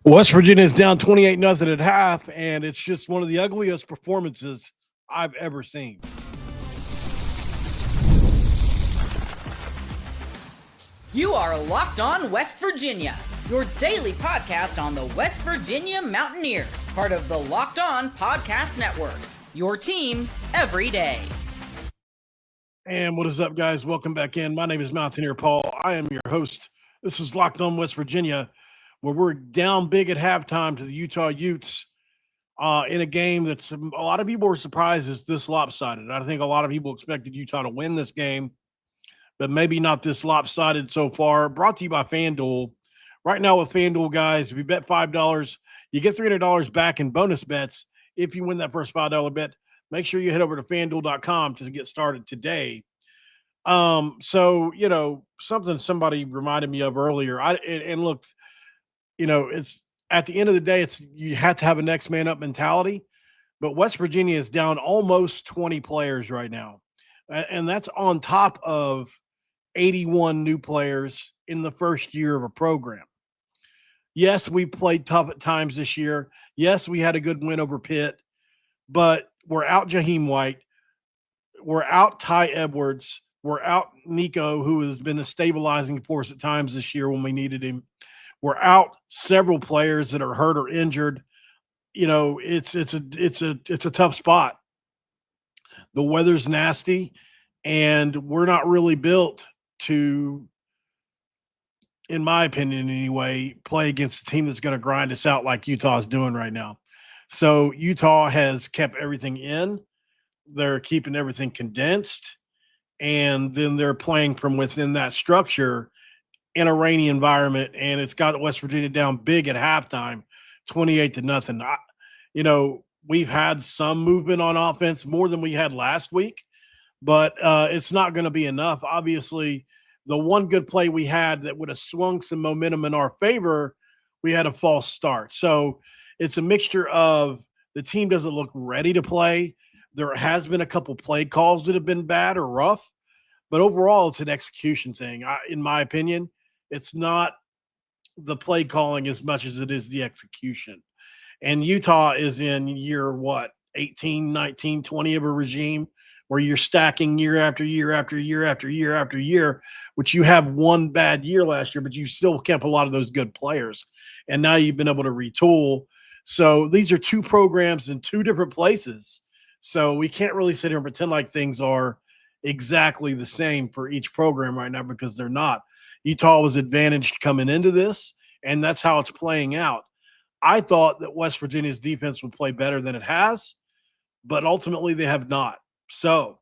West Virginia is down 28-0 at half, and it's just one of the ugliest performances I've ever seen. You are Locked On West Virginia, your daily podcast on the West Virginia Mountaineers, part of the Locked On Podcast Network, your team every day. And what is up, guys? Welcome back in. My name is Mountaineer Paul. I am your host. This is Locked On West Virginia, where we're down big at halftime to the Utah Utes in a game that's a lot of people were surprised is this lopsided. I think a lot of people expected Utah to win this game, but maybe not this lopsided so far. Brought to you by FanDuel. Right now with FanDuel, guys, if you bet $5, you get $300 back in bonus bets if you win that first $5 bet. Make sure you head over to FanDuel.com to get started today. So, something somebody reminded me of earlier. And look, it's at the end of the day, you have to have a next man up mentality. But West Virginia is down almost 20 players right now. And that's on top of 81 new players in the first year of a program. Yes, we played tough at times this year. Yes, we had a good win over Pitt, but we're out Jaheim White. We're out Ty Edwards. We're out Nico, who has been a stabilizing force at times this year when we needed him. We're out several players that are hurt or injured. It's a tough spot. The weather's nasty, and we're not really built to, in my opinion anyway, play against a team that's going to grind us out like Utah is doing right now. So Utah has kept everything in. They're keeping everything condensed, and then they're playing from within that structure in a rainy environment, and it's got West Virginia down big at halftime, 28-0. We've had some movement on offense, more than we had last week, but it's not going to be enough. Obviously, the one good play we had that would have swung some momentum in our favor, we had a false start. So it's a mixture of the team doesn't look ready to play. There has been a couple play calls that have been bad or rough, but overall it's an execution thing. In my opinion, it's not the play calling as much as it is the execution. And Utah is in year, 18, 19, 20 of a regime where you're stacking year after year after year after year after year, which you have one bad year last year, but you still kept a lot of those good players. And now you've been able to retool. So these are two programs in two different places. So we can't really sit here and pretend like things are exactly the same for each program right now, because they're not. Utah was advantaged coming into this, and that's how it's playing out. I thought that West Virginia's defense would play better than it has, but ultimately they have not. So,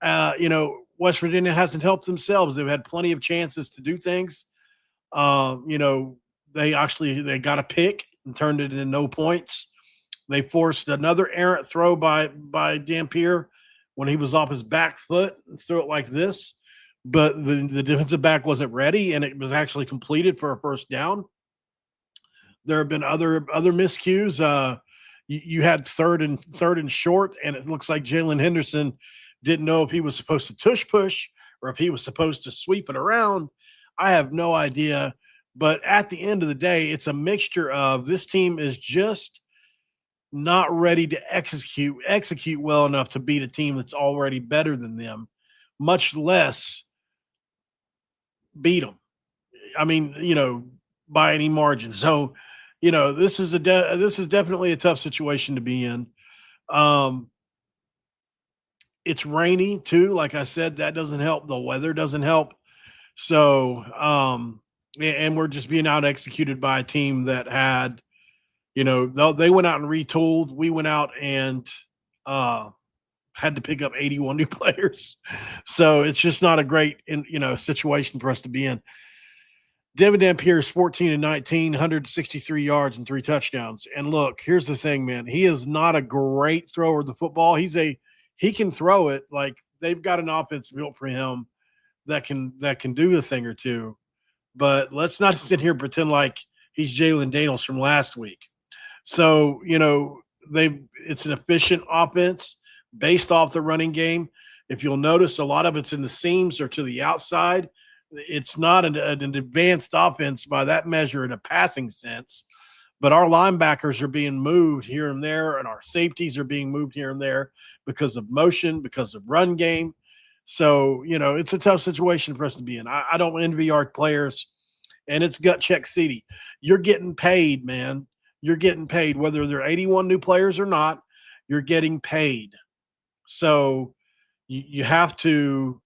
West Virginia hasn't helped themselves. They've had plenty of chances to do things. They got a pick and turned it into no points. They forced another errant throw by Dampier when he was off his back foot and threw it like this. But the defensive back wasn't ready, and it was actually completed for a first down. There have been other miscues. You had third and short, and it looks like Jalen Henderson didn't know if he was supposed to tush push or if he was supposed to sweep it around. I have no idea. But at the end of the day, it's a mixture of this team is just not ready to execute well enough to beat a team that's already better than them, much less beat them. I mean, by any margin. So, this is definitely a tough situation to be in. It's rainy too. Like I said, that doesn't help. The weather doesn't help. So, and we're just being out executed by a team that had, they went out and retooled. We went out and had to pick up 81 new players. So it's just not a great, situation for us to be in. Devin Dampier is 14-19, 163 yards and 3 touchdowns. And look, here's the thing, man. He is not a great thrower of the football. He can throw it. Like, they've got an offense built for him that can do a thing or two. But let's not sit here and pretend like he's Jalen Daniels from last week. So, it's an efficient offense based off the running game. If you'll notice, a lot of it's in the seams or to the outside. It's not an advanced offense by that measure in a passing sense, but our linebackers are being moved here and there, and our safeties are being moved here and there because of motion, because of run game. So, it's a tough situation for us to be in. I don't envy our players, and it's gut check city. You're getting paid, man. You're getting paid, whether they're 81 new players or not, you're getting paid. So you have to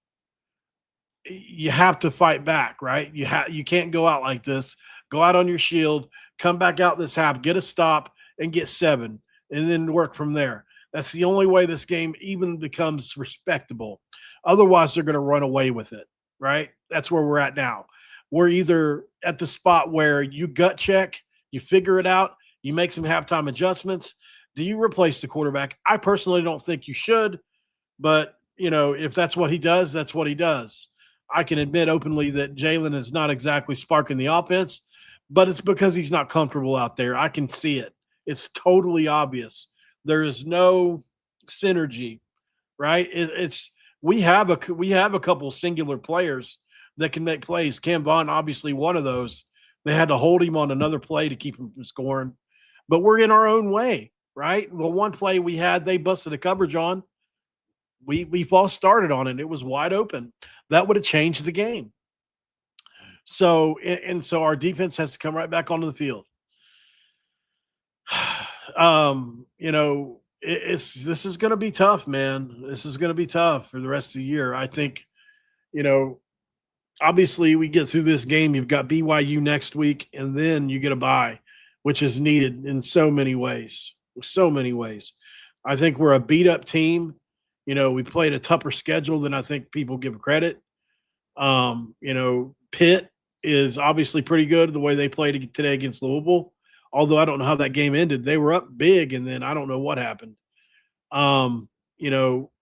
fight back, right? You can't go out like this. Go out on your shield, come back out this half, get a stop, and get 7, and then work from there. That's the only way this game even becomes respectable. Otherwise, they're going to run away with it, right? That's where we're at now. We're either at the spot where you gut check, you figure it out, you make some halftime adjustments. Do you replace the quarterback? I personally don't think you should, but if that's what he does, that's what he does. I can admit openly that Jalen is not exactly sparking the offense, but it's because he's not comfortable out there. I can see it. It's totally obvious. There is no synergy, right? We have a couple singular players that can make plays. Cam Vaughn, obviously one of those. They had to hold him on another play to keep him from scoring, but we're in our own way, right? The one play we had, they busted a coverage on. We false started on it. It was wide open. That would have changed the game. So our defense has to come right back onto the field. This is going to be tough, man. This is going to be tough for the rest of the year. I think, obviously we get through this game. You've got BYU next week, and then you get a bye, which is needed in so many ways. So many ways. I think we're a beat up team. We played a tougher schedule than I think people give credit. Pitt is obviously pretty good the way they played today against Louisville. Although I don't know how that game ended. They were up big, and then I don't know what happened.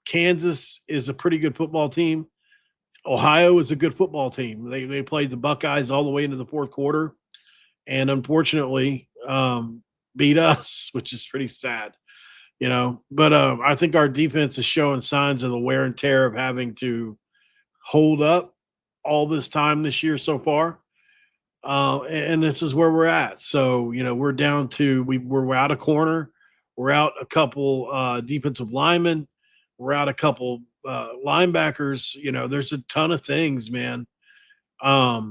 Kansas is a pretty good football team. Ohio is a good football team. They played the Buckeyes all the way into the fourth quarter, and unfortunately beat us, which is pretty sad. But I think our defense is showing signs of the wear and tear of having to hold up all this time this year so far. And this is where we're at. So, we're down to, we're out a corner. We're out a couple defensive linemen. We're out a couple linebackers. There's a ton of things, man. I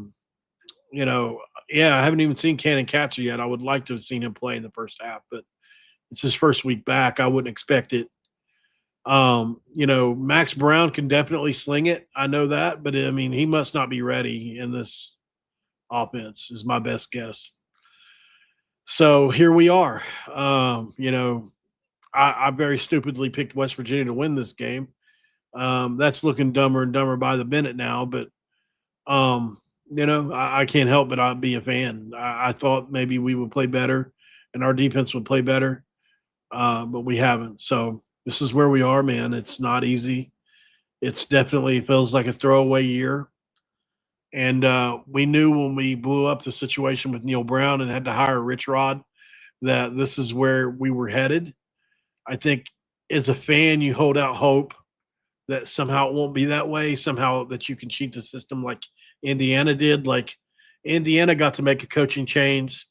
haven't even seen Cannon Catcher yet. I would like to have seen him play in the first half, but it's his first week back. I wouldn't expect it. Max Brown can definitely sling it. I know that, but he must not be ready in this offense is my best guess. So here we are. I very stupidly picked West Virginia to win this game. That's looking dumber and dumber by the minute now, but I can't help but I'd be a fan. I thought maybe we would play better and our defense would play better. But we haven't. So this is where we are, man. It's not easy. It's definitely feels like a throwaway year. And we knew when we blew up the situation with Neil Brown and had to hire Rich Rod that this is where we were headed. I think as a fan, you hold out hope that somehow it won't be that way, somehow that you can cheat the system like Indiana did. Like Indiana got to make a coaching change.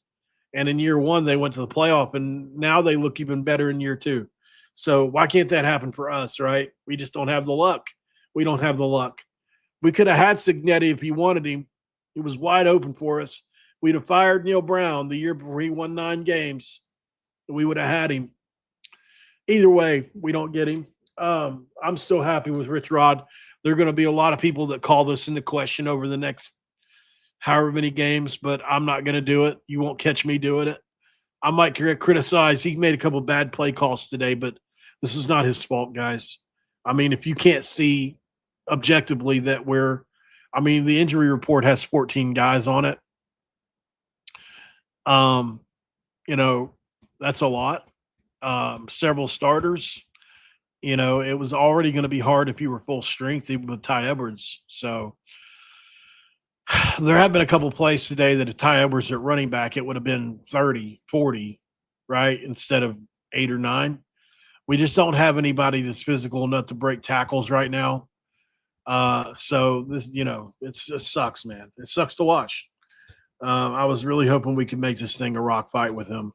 And in year one, they went to the playoff, and now they look even better in year two. So why can't that happen for us, right? We just don't have the luck. We don't have the luck. We could have had Signetti if he wanted him. He was wide open for us. We'd have fired Neil Brown the year before he won 9 games. We would have had him. Either way, we don't get him. I'm still happy with Rich Rod. There are going to be a lot of people that call this into question over the next however many games, but I'm not going to do it. You won't catch me doing it. I might criticize. He made a couple bad play calls today, but this is not his fault, guys. If you can't see objectively that the injury report has 14 guys on it. That's a lot. Several starters. It was already going to be hard if you were full strength, even with Ty Edwards. So there have been a couple plays today that if Ty Edwards at running back, it would have been 30, 40, right, instead of 8 or 9. We just don't have anybody that's physical enough to break tackles right now. So this, it sucks, man. It sucks to watch. I was really hoping we could make this thing a rock fight with him.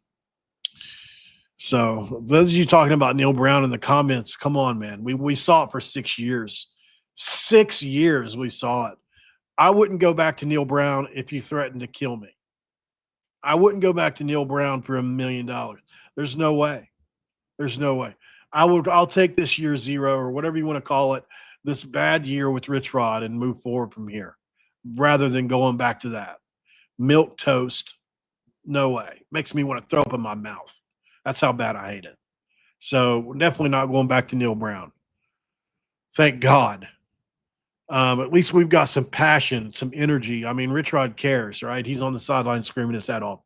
So those of you talking about Neil Brown in the comments, come on, man. We saw it for 6 years. 6 years we saw it. I wouldn't go back to Neil Brown if you threatened to kill me. I wouldn't go back to Neil Brown for $1 million. There's no way. There's no way. I'll take this year zero or whatever you want to call it, this bad year with Rich Rod and move forward from here rather than going back to that. Milk toast. No way. Makes me want to throw up in my mouth. That's how bad I hate it. So definitely not going back to Neil Brown. Thank God. At least we've got some passion, some energy. I mean, Rich Rod cares, right? He's on the sideline screaming his head off.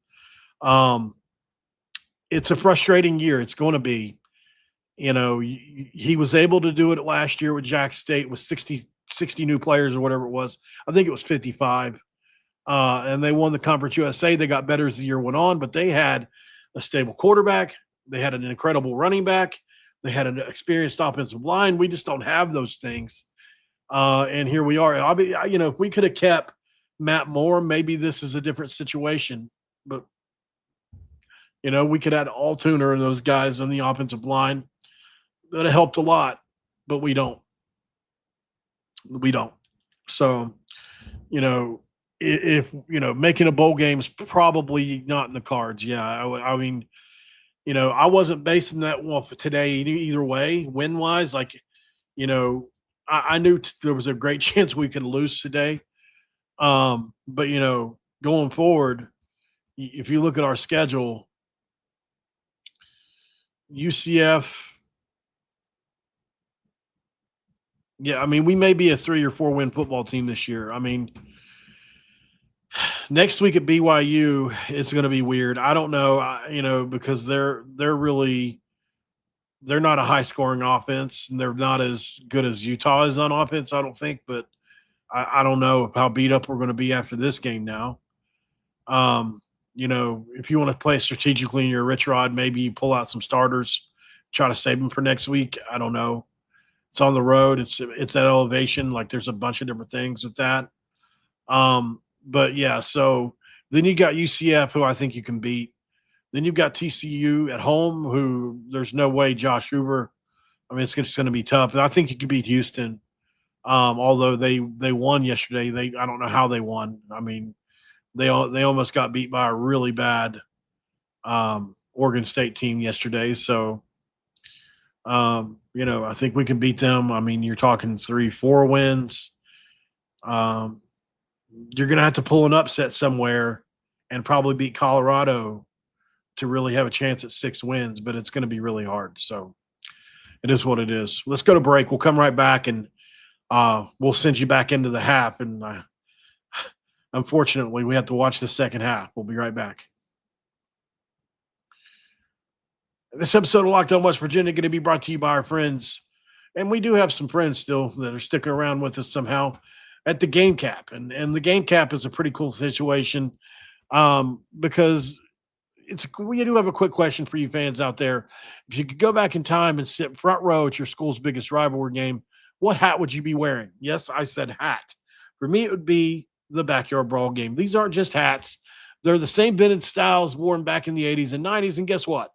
It's a frustrating year. It's going to be. He was able to do it last year with Jack State with 60 new players or whatever it was. I think it was 55. And they won the Conference USA. They got better as the year went on, but they had a stable quarterback. They had an incredible running back. They had an experienced offensive line. We just don't have those things. And here we are. If we could have kept Matt Moore, maybe this is a different situation. But, we could add Altuner and those guys on the offensive line. That have helped a lot, but we don't. So, if making a bowl game is probably not in the cards. Yeah, I mean, I wasn't basing that off today either way, win wise. Like, I knew there was a great chance we could lose today. But going forward, if you look at our schedule, UCF. Yeah, I mean, we may be a 3 or 4 win football team this year. I mean, next week at BYU, it's going to be weird. I don't know, because they're not a high scoring offense and they're not as good as Utah is on offense, I don't think. But I don't know how beat up we're going to be after this game now. If you want to play strategically in your Rich Rod, maybe you pull out some starters, try to save them for next week. I don't know. It's on the road. It's at elevation. Like there's a bunch of different things with that. But yeah, so then you got UCF, who I think you can beat. Then you've got TCU at home, who there's no way Josh Hoover. I mean, it's just going to be tough. And I think you can beat Houston. Although they won yesterday. I don't know how they won. I mean, they almost got beat by a really bad Oregon State team yesterday. So I think we can beat them. I mean, you're talking 3-4 wins. You're going to have to pull an upset somewhere and probably beat Colorado to really have a chance at 6 wins, but it's going to be really hard. So it is what it is. Let's go to break. We'll come right back and we'll send you back into the half. And unfortunately, we have to watch the second half. We'll be right back. This episode of Locked On West Virginia going to be brought to you by our friends. And we do have some friends still that are sticking around with us somehow at the Game Cap. And the Game Cap is a pretty cool situation because we do have a quick question for you fans out there. If you could go back in time and sit front row at your school's biggest rivalry game, what hat would you be wearing? Yes, I said hat. For me, it would be the Backyard Brawl game. These aren't just hats. They're the same vintage styles worn back in the 80s and 90s. And guess what?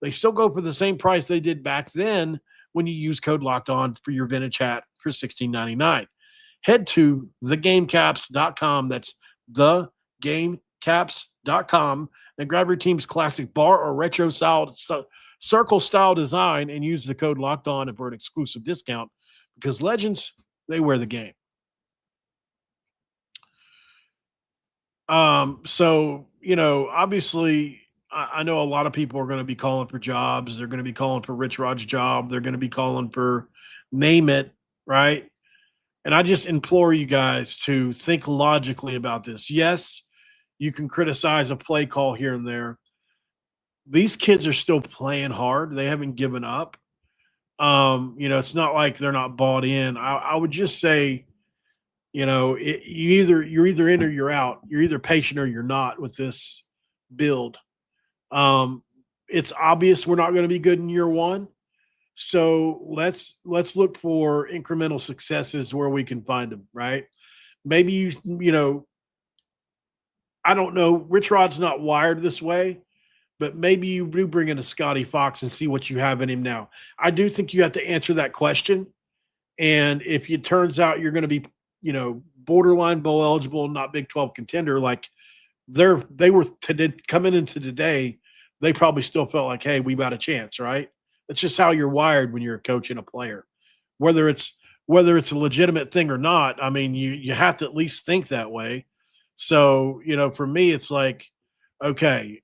They still go for the same price they did back then when you use code Locked On for your vintage hat for $16.99. Head to thegamecaps.com. That's thegamecaps.com and grab your team's classic bar or retro style circle style design and use the code Locked On for an exclusive discount because legends, they wear the game. So, obviously I know a lot of people are going to be calling for jobs. They're going to be calling for Rich Rod's job. They're going to be calling for name it, right? And I just implore you guys to think logically about this. Yes, you can criticize a play call here and there. These kids are still playing hard. They haven't given up. It's not like they're not bought in. I would just say, you're either in or you're out. You're either patient or you're not with this build. It's obvious we're not going to be good in year one. So let's look for incremental successes where we can find them, right? Maybe I don't know. Rich Rod's not wired this way, but maybe you do bring in a Scotty Fox and see what you have in him now. I do think you have to answer that question. And if it turns out you're going to be, borderline bowl eligible, not Big 12 contender, like they were coming into today, they probably still felt like, hey, we got a chance, right? That's just how you're wired when you're a coach and a player. Whether it's a legitimate thing or not, I mean, you have to at least think that way. So, for me, it's like, okay,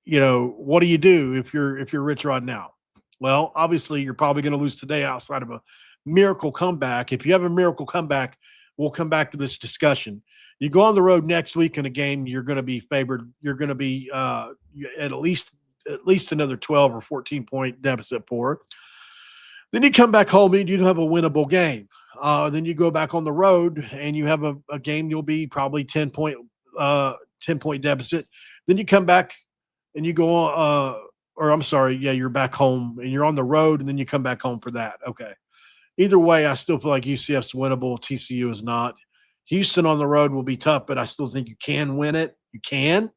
what do you do if you're Rich Rod now? Well, obviously, you're probably going to lose today outside of a miracle comeback. If you have a miracle comeback, we'll come back to this discussion. You go on the road next week in a game, you're going to be favored. You're going to be at least another 12 or 14-point deficit for. Then you come back home and you have a winnable game. Then you go back on the road and you have a game you'll be probably 10-point deficit. Then you come back and you go on, you're back home and you're on the road and then you come back home for that. Okay. Either way, I still feel like UCF's winnable. TCU is not. Houston on the road will be tough, but I still think you can win it. You can.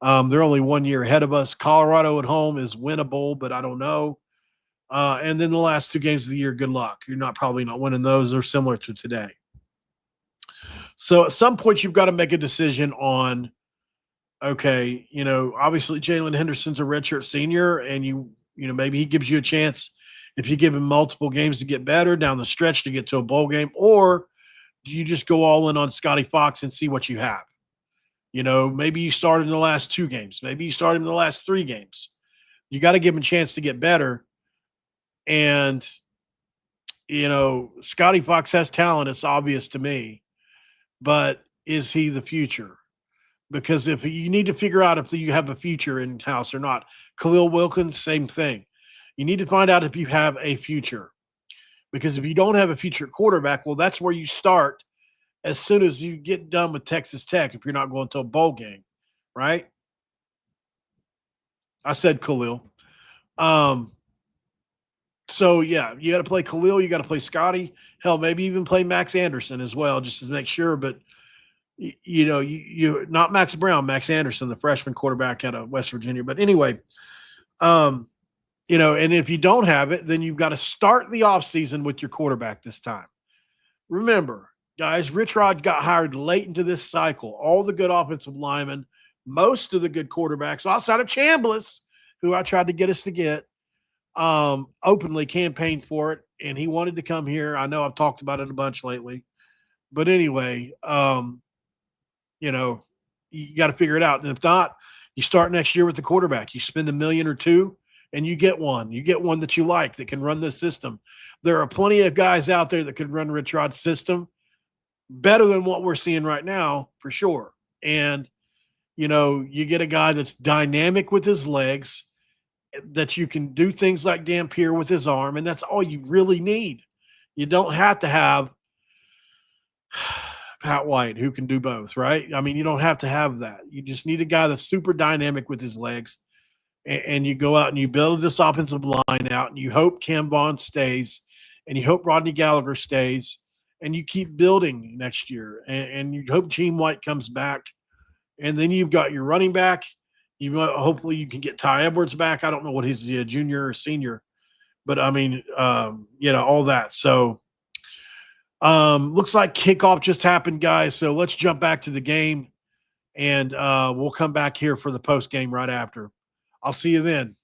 They're only 1 year ahead of us. Colorado at home is winnable, but I don't know. And then the last 2 games of the year, good luck. You're probably not winning those. They're similar to today. So at some point, you've got to make a decision on, okay, obviously Jalen Henderson's a redshirt senior, and maybe he gives you a chance if you give him multiple games to get better down the stretch to get to a bowl game, or do you just go all in on Scotty Fox and see what you have? Maybe you start in the last 2 games. Maybe you start in the last 3 games. You got to give him a chance to get better. And, Scotty Fox has talent. It's obvious to me. But is he the future? Because if you need to figure out if you have a future in-house or not. Khalil Wilkins, same thing. You need to find out if you have a future. Because if you don't have a future quarterback, well, that's where you start as soon as you get done with Texas Tech if you're not going to a bowl game, right? I said Khalil. So, yeah, you got to play Khalil. You got to play Scotty. Hell, maybe even play Max Anderson as well, just to make sure. But, you not Max Brown, Max Anderson, the freshman quarterback out of West Virginia. But anyway, and if you don't have it, then you've got to start the offseason with your quarterback this time. Remember, guys, Rich Rod got hired late into this cycle. All the good offensive linemen, most of the good quarterbacks, outside of Chambliss, who I tried to get us to get, openly campaigned for it, and he wanted to come here. I know I've talked about it a bunch lately. But anyway, you got to figure it out. And if not, you start next year with the quarterback. You spend $1 million or $2 million, and you get one. You get one that you like that can run the system. There are plenty of guys out there that could run Rich Rod's system better than what we're seeing right now, for sure. And, you get a guy that's dynamic with his legs, that you can do things like Dampier with his arm, and that's all you really need. You don't have to have Pat White, who can do both, right? I mean, you don't have to have that. You just need a guy that's super dynamic with his legs, and you go out and you build this offensive line out, and you hope Cam Vaughn stays, and you hope Rodney Gallagher stays, and you keep building next year, and you hope Gene White comes back, and then you've got your running back. Hopefully you can get Ty Edwards back. I don't know what he's a junior or senior, but I mean, all that. So looks like kickoff just happened, guys. So let's jump back to the game, and we'll come back here for the post game right after. I'll see you then.